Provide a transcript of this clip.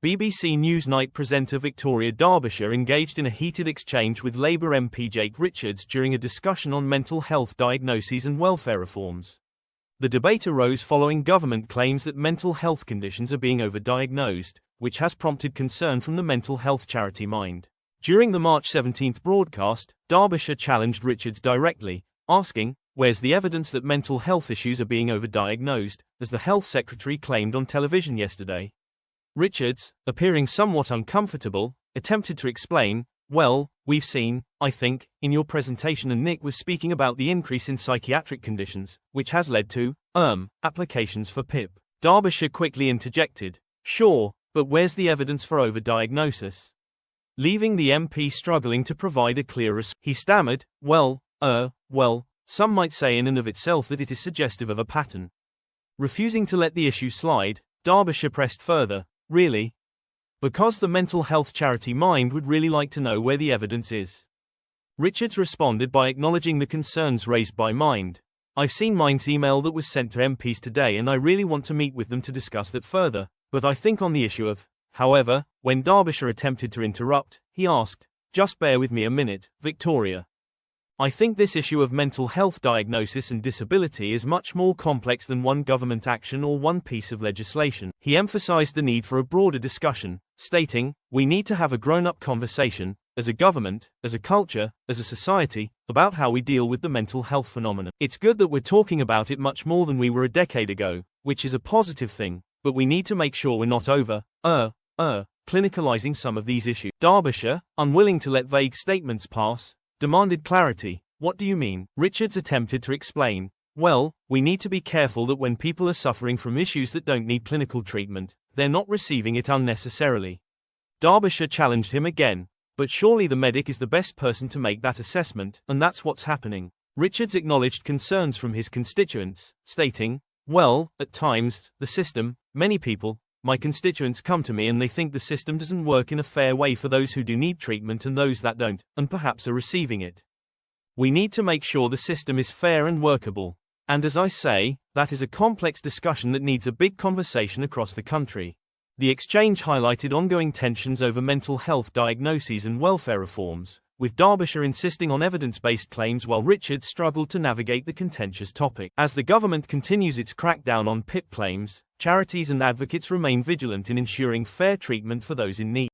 BBC Newsnight presenter Victoria Derbyshire engaged in a heated exchange with Labour MP Jake Richards during a discussion on mental health diagnoses and welfare reforms. The debate arose following government claims that mental health conditions are being overdiagnosed, which has prompted concern from the mental health charity Mind. During the March 17 broadcast, Derbyshire challenged Richards directly, asking, "Where's the evidence that mental health issues are being overdiagnosed, as the Health Secretary claimed on television yesterday?" Richards, appearing somewhat uncomfortable, attempted to explain, "Well, we've seen, I think, in your presentation and Nick was speaking about the increase in psychiatric conditions, which has led to, applications for PIP." Derbyshire quickly interjected, "Sure, but where's the evidence for overdiagnosis?" Leaving the MP struggling to provide a clear response. He stammered, well, some might say in and of itself that it is suggestive of a pattern." Refusing to let the issue slide, Derbyshire pressed further, "Really? Because the mental health charity Mind would really like to know where the evidence is." Richards responded by acknowledging the concerns raised by Mind. "I've seen Mind's email that was sent to MPs today and I really want to meet with them to discuss that further, but I think on the issue of..." However, when Derbyshire attempted to interrupt, he asked, "Just bear with me a minute, Victoria. I think this issue of mental health diagnosis and disability is much more complex than one government action or one piece of legislation." He emphasized the need for a broader discussion, stating, "We need to have a grown-up conversation, as a government, as a culture, as a society, about how we deal with the mental health phenomenon. It's good that we're talking about it much more than we were a decade ago, which is a positive thing, but we need to make sure we're not clinicalizing some of these issues." Derbyshire, unwilling to let vague statements pass, demanded clarity. "What do you mean?" Richards attempted to explain, "Well, we need to be careful that when people are suffering from issues that don't need clinical treatment, they're not receiving it unnecessarily." Derbyshire challenged him again, "But surely the medic is the best person to make that assessment, and that's what's happening." Richards acknowledged concerns from his constituents, stating, "Well, at times, the system, many people, my constituents come to me and they think the system doesn't work in a fair way for those who do need treatment and those that don't, and perhaps are receiving it. We need to make sure the system is fair and workable. And as I say, that is a complex discussion that needs a big conversation across the country." The exchange highlighted ongoing tensions over mental health diagnoses and welfare reforms, with Derbyshire insisting on evidence-based claims while Richards struggled to navigate the contentious topic. As the government continues its crackdown on PIP claims, charities and advocates remain vigilant in ensuring fair treatment for those in need.